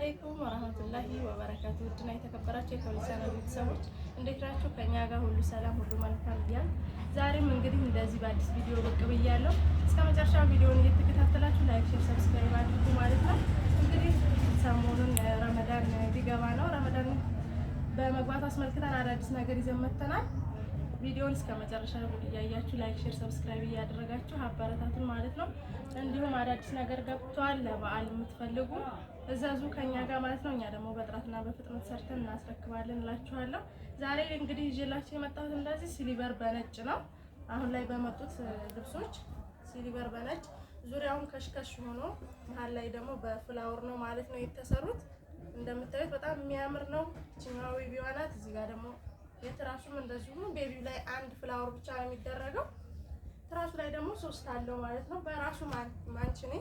አለይኩም ወራህመቱላሂ ወበረካቱ። ውድና የተከበራችሁ የከብቻና ቤተሰቦች እንዴት ናችሁ? ከኛ ጋር ሁሉ ሰላም ሁሉ መልካም ይያል። ዛሬም እንግዲህ እንደዚህ በአዲስ ቪዲዮ ብቅ ብያለሁ። እስከ መጨረሻው ቪዲዮውን እየተከታተላችሁ ላይክ፣ ሼር፣ ሰብስክራይብ አድርጉ ማለት ነው። እንግዲህ ሰሞኑን ረመዳን ሊገባ ነው። ረመዳን በመግባት አስመልክተን አዳዲስ ነገር ይዘን መጥተናል። ቪዲዮውን እስከ መጨረሻ እያያችሁ ላይክ፣ ሼር፣ ሰብስክራይብ እያደረጋችሁ አበረታቱን ማለት ነው። እንዲሁም አዳዲስ ነገር ገብቷል ለበዓል የምትፈልጉ እዛዙ ከኛ ጋር ማለት ነው። እኛ ደግሞ በጥራትና በፍጥነት ሰርተን እናስረክባለን እላችኋለሁ። ዛሬ እንግዲህ ይዤላችሁ የመጣሁት እንደዚህ ሲሊቨር በነጭ ነው። አሁን ላይ በመጡት ልብሶች ሲሊቨር በነጭ ዙሪያውን ከሽከሽ ሆኖ መሀል ላይ ደግሞ በፍላወር ነው ማለት ነው የተሰሩት። እንደምታዩት በጣም የሚያምር ነው። ቺማዊ ቢዋናት እዚህ ጋር ደግሞ የትራሱም እንደዚሁ ቤቢው ላይ አንድ ፍላወር ብቻ ነው የሚደረገው። ትራሱ ላይ ደግሞ 3 አለው ማለት ነው። በራሱ ማንችኔ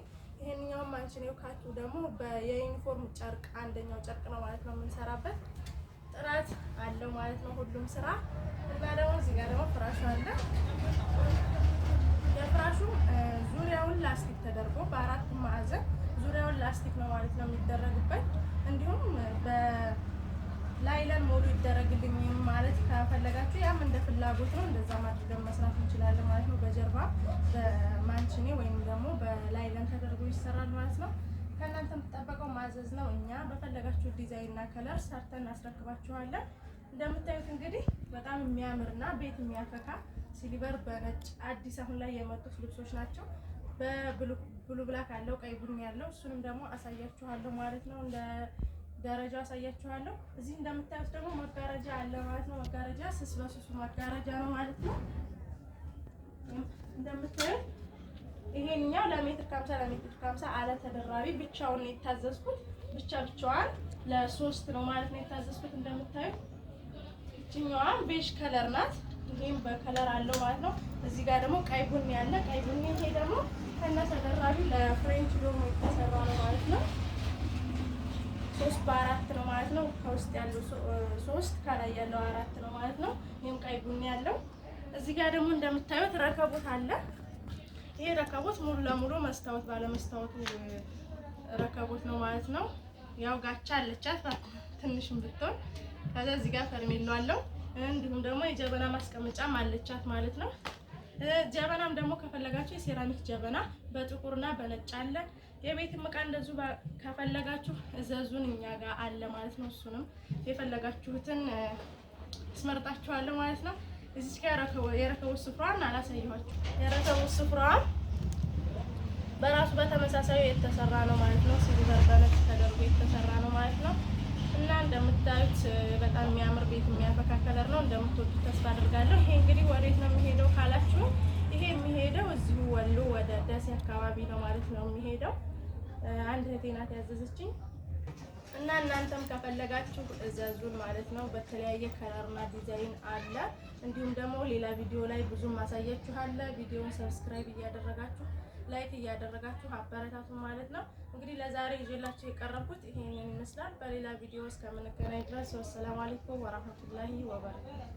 ይሄንኛው ማንችኔው ካቱ ደግሞ የዩኒፎርም ጨርቅ አንደኛው ጨርቅ ነው ማለት ነው የምንሰራበት። ጥራት አለው ማለት ነው ሁሉም ስራ። እና ደግሞ እዚህ ጋር ደግሞ ፍራሹ አለ። የፍራሹ ዙሪያውን ላስቲክ ተደርጎ በአራት ማዕዘን ዙሪያውን ላስቲክ ነው ማለት ነው የሚደረግበት። እንዲሁም ላይለን ሞሉ ይደረግልኝ ማለት ከፈለጋችሁ ያም እንደ ፍላጎት ነው። እንደዛ ማድረግ መስራት እንችላለን ማለት ነው። በጀርባ በማንችኔ ወይም ደግሞ በላይለን ተደርጎ ይሰራል ማለት ነው። ከእናንተ የምትጠበቀው ማዘዝ ነው። እኛ በፈለጋችሁ ዲዛይን እና ከለር ሰርተን እናስረክባችኋለን። እንደምታዩት እንግዲህ በጣም የሚያምርና ቤት የሚያፈካ ሲሊቨር በነጭ አዲስ አሁን ላይ የመጡት ልብሶች ናቸው። በብሉ ብላክ አለው፣ ቀይ ቡኒ ያለው እሱንም ደግሞ አሳያችኋለሁ ማለት ነው። እንደ ደረጃው አሳያችኋለሁ። እዚህ እንደምታዩት ደግሞ መጋረጃ አለ ማለት ነው። መጋረጃ ስስ በስሱ መጋረጃ ነው ማለት ነው። እንደምታዩት ይሄንኛው ለሜትር ከ50 አለ ተደራቢ ብቻውን ነው የታዘዝኩት። ብቻዋን ለሶስት ነው ማለት ነው የታዘዝኩት። እንደምታዩት እቺኛዋ ቤዥ ከለር ናት። ይሄም በከለር አለው ማለት ነው። እዚህ ጋር ደግሞ ቀይ ቡኒ ያለ ቀይ ቡኒ፣ ይሄ ደግሞ ከነ ተደራቢ ለፍሬንች ዶሞ የተሰራ ነው ማለት ነው። 3 በ4 ነው ማለት ነው። ከውስጥ ያለው 3 ከላይ ያለው 4 ነው ማለት ነው። ይሄም ቀይ ቡኒ ያለው። እዚህ ጋር ደግሞ እንደምታዩት ረከቦት አለ። ይሄ ረከቦት ሙሉ ለሙሉ መስታወት ባለመስታወቱ ረከቦት ነው ማለት ነው። ያው ጋቻ አለቻት ትንሽም ብትሆን። ከዛ እዚህ ጋር ፈርሜሎ አለው። እንዲሁም ደግሞ የጀበና ማስቀመጫም አለቻት ማለት ነው። ጀበናም ደግሞ ከፈለጋችሁ የሴራሚክ ጀበና በጥቁርና በነጭ አለ። የቤት ዕቃ እንደዚሁ ከፈለጋችሁ እዘዙን፣ እኛ ጋር አለ ማለት ነው። እሱንም የፈለጋችሁትን አስመርጣችኋለሁ ማለት ነው። እዚህ ጋር የረከቦት ስፍራዋን አላሳየኋችሁ። የረከቦት ስፍራዋን በራሱ በተመሳሳዩ የተሰራ ነው ማለት ነው። ሲልቨር በነጭ ተደርጎ የተሰራ ነው ማለት ነው። እና እንደምታዩት በጣም የሚያምር ቤት የሚያፈካ ከለር ነው። እንደምትወዱት ተስፋ አድርጋለሁ። ይሄ እንግዲህ ወዴት ነው የሚሄደው ካላችሁ፣ ይሄ የሚሄደው እዚሁ ወሎ ወደ ደሴ አካባቢ ነው ማለት ነው የሚሄደው። አንድ እህቴ ናት ያዘዘችኝ እና እናንተም ከፈለጋችሁ እዘዙን ማለት ነው። በተለያየ ከለርና ዲዛይን አለ። እንዲሁም ደግሞ ሌላ ቪዲዮ ላይ ብዙም ማሳያችኋለሁ። ቪዲዮውን ሰብስክራይብ እያደረጋችሁ ላይክ እያደረጋችሁ አበረታቱን ማለት ነው። እንግዲህ ለዛሬ ይዤላችሁ የቀረብኩት ይሄንን ይመስላል። በሌላ ቪዲዮ እስከምንገናኝ ድረስ ወሰላሙ አለይኩም ወራህመቱላሂ ወበረካቱ።